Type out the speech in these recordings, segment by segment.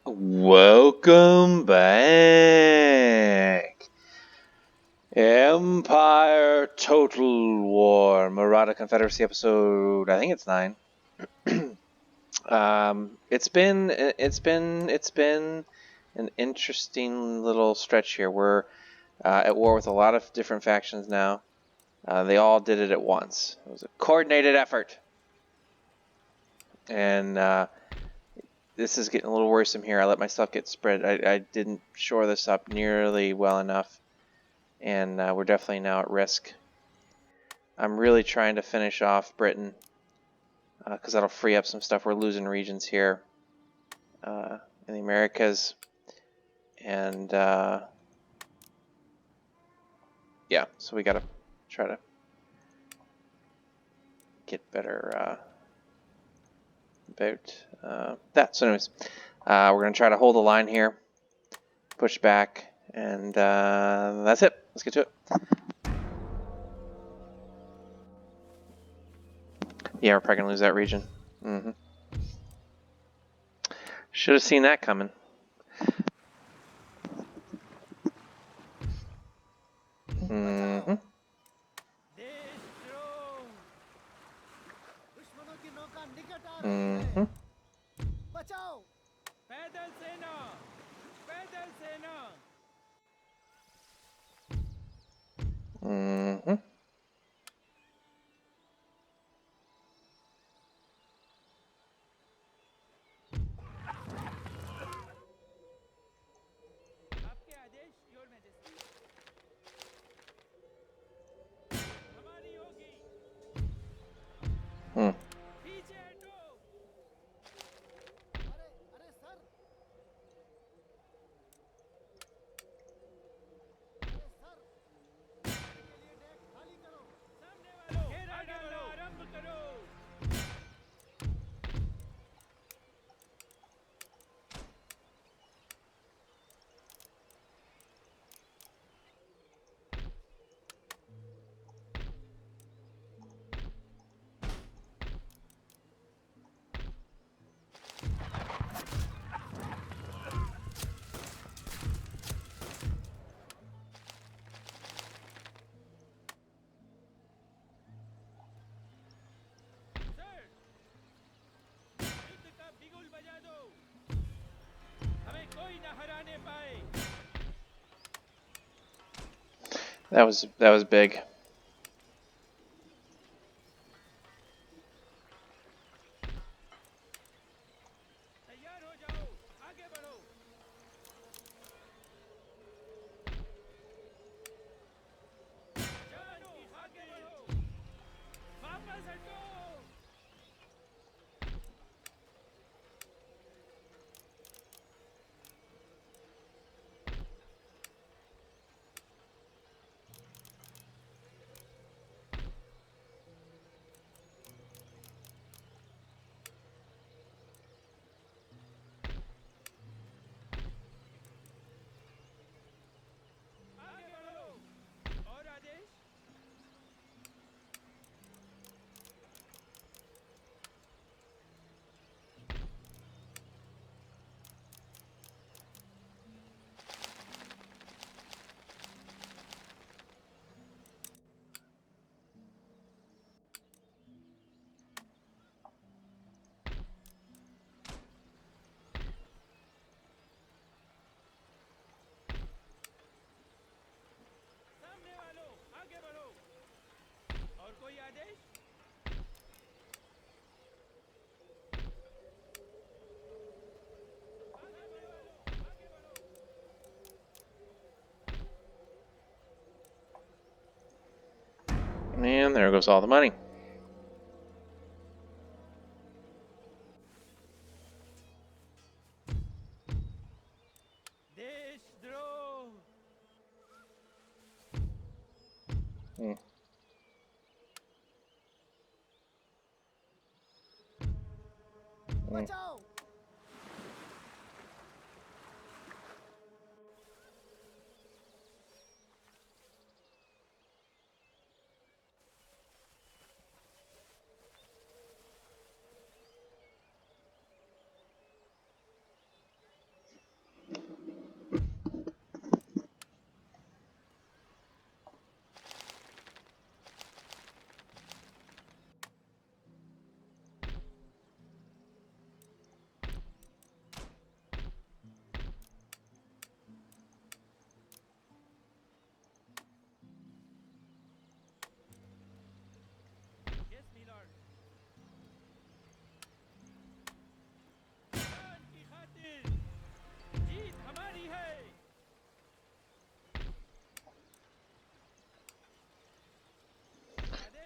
Welcome back. Empire Total War Maratha Confederacy episode. I think it's 9. It's been an interesting little stretch here. We're at war with a lot of different factions now. They all did it at once. It was a coordinated effort, and this is getting a little worrisome here. I let my stuff get spread. I didn't shore this up nearly well enough, and we're definitely now at risk. I'm really trying to finish off Britain because that'll free up some stuff. We're losing regions here in the Americas, and yeah, so we got to try to get better about that. So anyways, we're going to try to hold the line here, push back, and that's it. Let's get to it. Yeah, we're probably going to lose that region. Should have seen that coming. That was big. And there goes all the money.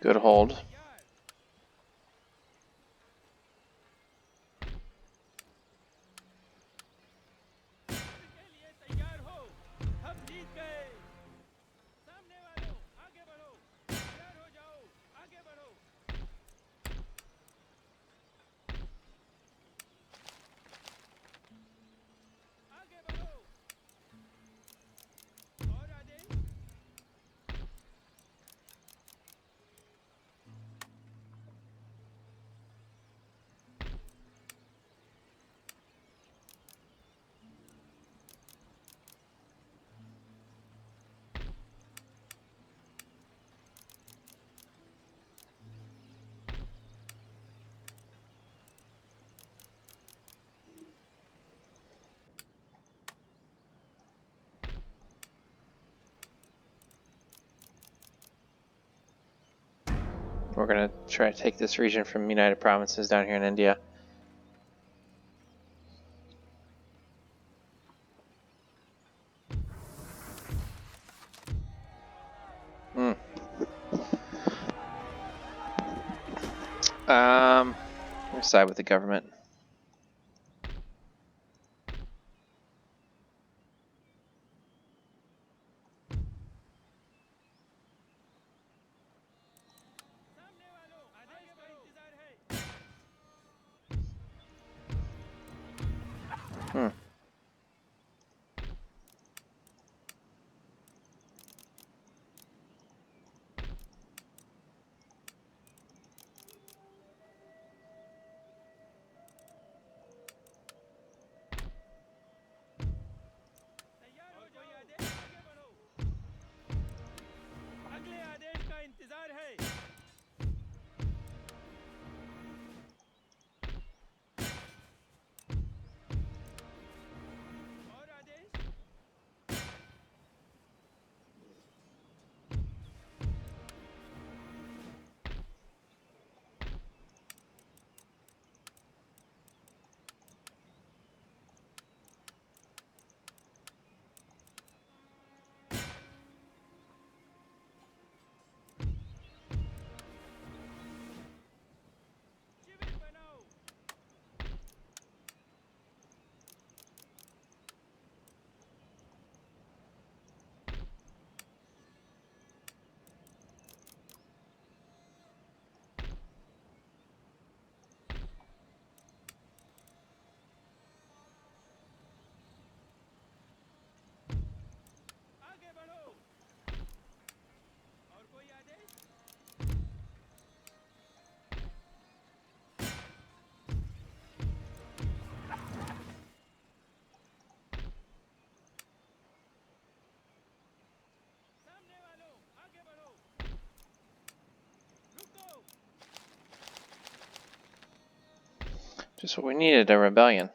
Good hold. We're going to try to take this region from United Provinces down here in India. I'm going to side with the government. Just what we needed, a rebellion.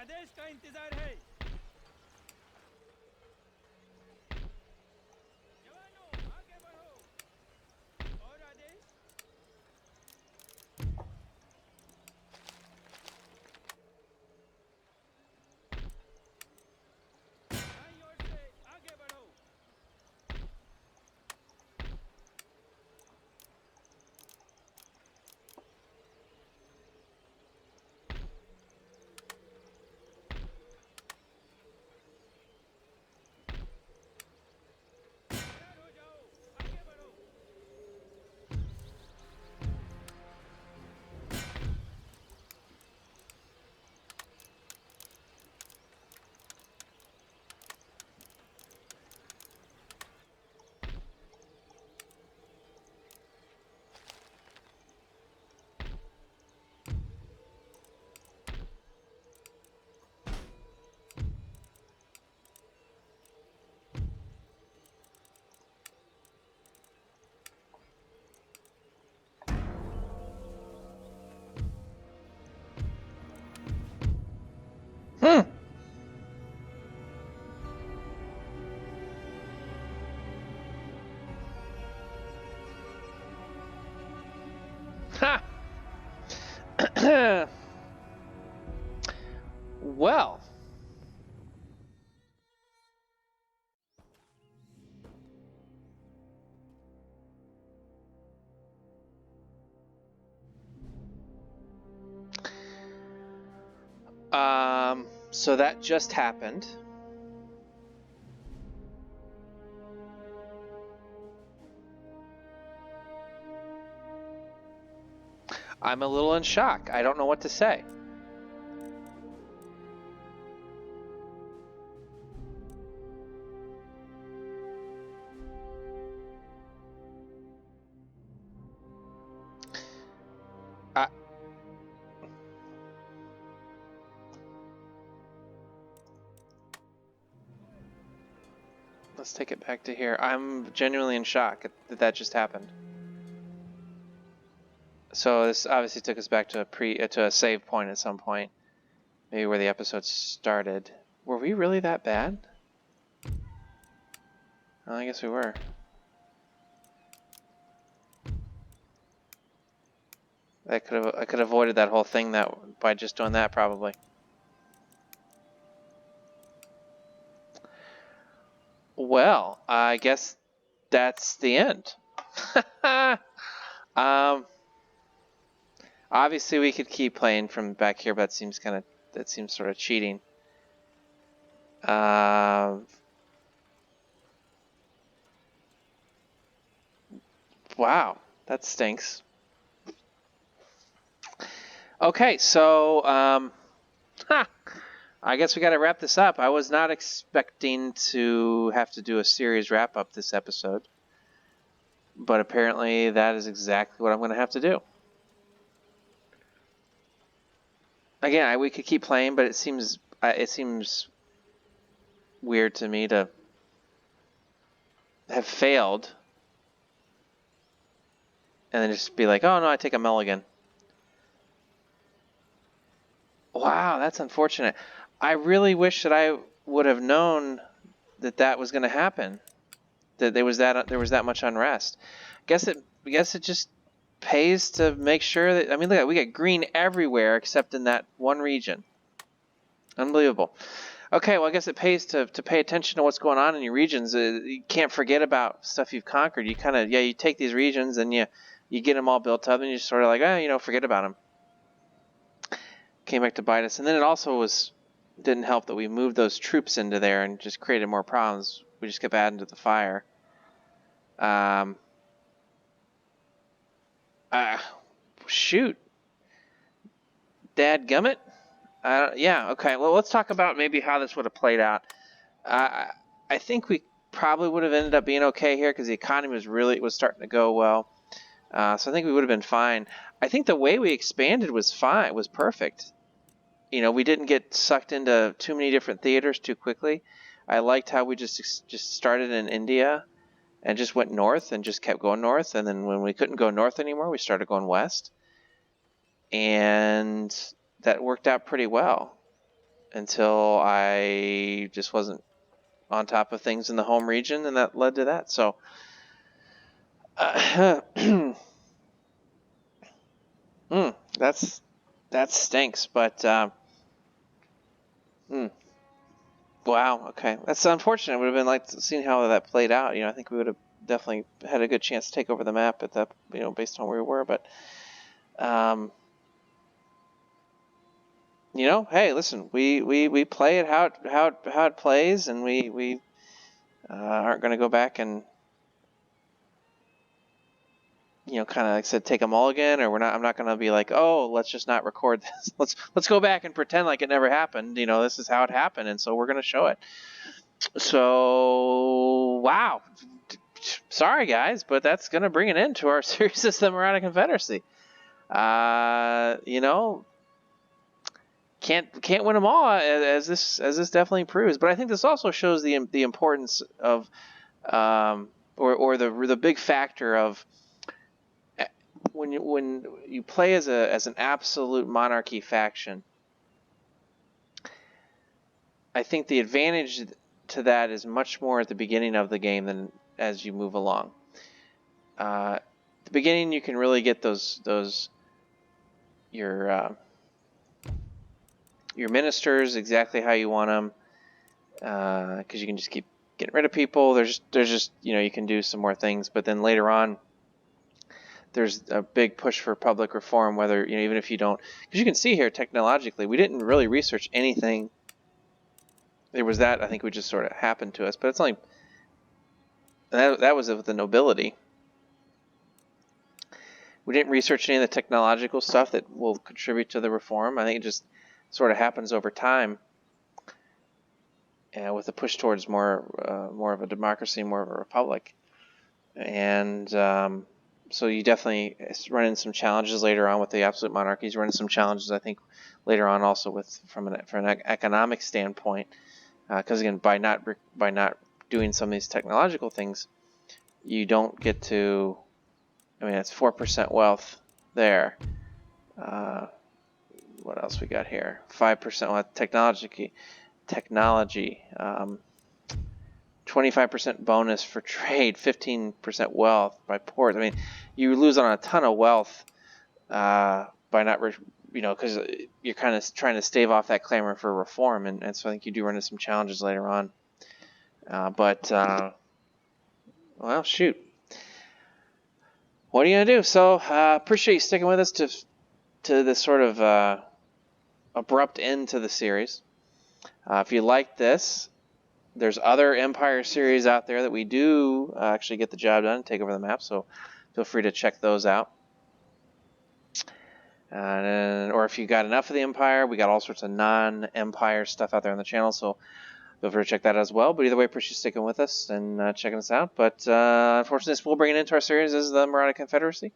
आदेश का इंतजार है। जवानों आगे बढ़ो। और आदेश। दाईं ओर से आगे बढ़ो। Well, so that just happened. I'm a little in shock. I don't know what to say. I, let's take it back to here. I'm genuinely in shock that that just happened. So this obviously took us back to a save point at some point, maybe where the episode started. Were we really that bad? Well, I guess we were. I could have avoided that whole thing that by just doing that probably. Well, I guess that's the end. um, obviously we could keep playing from back here, but that seems sort of cheating. Wow, that stinks. Okay, so I guess we got to wrap this up. I was not expecting to have to do a series wrap up this episode, but apparently that is exactly what I'm going to have to do. Again, we could keep playing, but it seems weird to me to have failed and then just be like, oh no, I take a mulligan. Wow, that's unfortunate. I really wish that I would have known that that was going to happen. That there was that much unrest. Guess it just pays to make sure that, I mean, look, we get green everywhere except in that one region. Unbelievable. Okay, well, I guess it pays to pay attention to what's going on in your regions. You can't forget about stuff you've conquered. You kind of, you take these regions and you get them all built up and you just sort of like, forget about them. Came back to bite us. And then it also didn't help that we moved those troops into there and just created more problems. We just kept adding to the fire. Shoot. Dadgummit. Yeah, okay. Well, let's talk about maybe how this would have played out. I think we probably would have ended up being okay here because the economy was starting to go well. So I think we would have been fine. I think the way we expanded was fine, was perfect. We didn't get sucked into too many different theaters too quickly. I liked how we just started in India and just went north and just kept going north. And then when we couldn't go north anymore, we started going west. And that worked out pretty well until I just wasn't on top of things in the home region, and that led to that. So that stinks. But wow, okay, that's unfortunate. It would have been like seeing how that played out. I think we would have definitely had a good chance to take over the map at that, based on where we were. But hey, listen, we play it how it plays, and we aren't going to go back and kind of like I said, take a mulligan, or I'm not going to be like, oh, let's just not record this. Let's go back and pretend like it never happened. This is how it happened, and so we're going to show it. So, wow. Sorry, guys, but that's going to bring an end to our series of the Maratha Confederacy. Can't win them all, as this definitely proves. But I think this also shows the importance of, or the big factor of, when you play as an absolute monarchy faction. I think the advantage to that is much more at the beginning of the game than as you move along. At the beginning, you can really get your your ministers exactly how you want them, because you can just keep getting rid of people. There's just you can do some more things, but then later on there's a big push for public reform. Whether even if you don't, because you can see here technologically, we didn't really research anything. There was that I think would just sort of happen to us, but it's only that was with the nobility. We didn't research any of the technological stuff that will contribute to the reform. I think it just sort of happens over time, with a push towards more of a democracy, more of a republic. And so you definitely run into some challenges later on with the absolute monarchies. Run into some challenges, I think, later on also from an economic standpoint, because again, by not doing some of these technological things, you don't get to. I mean, it's 4% wealth there. What else we got here? 5% wealth technology. 25% bonus for trade, 15% wealth by ports. I mean, you lose on a ton of wealth by not, because you're kind of trying to stave off that clamor for reform, and so I think you do run into some challenges later on. Well, shoot. What are you gonna do? So appreciate you sticking with us to this sort of abrupt end to the series. If you like this, there's other Empire series out there that we do actually get the job done and take over the map, so feel free to check those out. Or if you got enough of the Empire, we got all sorts of non-Empire stuff out there on the channel, so feel free to check that as well. But either way, appreciate you sticking with us and checking us out. But unfortunately, this will bring it into our series is the Maratha Confederacy.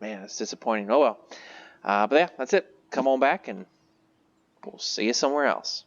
Man, it's disappointing. Oh well. But yeah, that's it. Come on back and we'll see you somewhere else.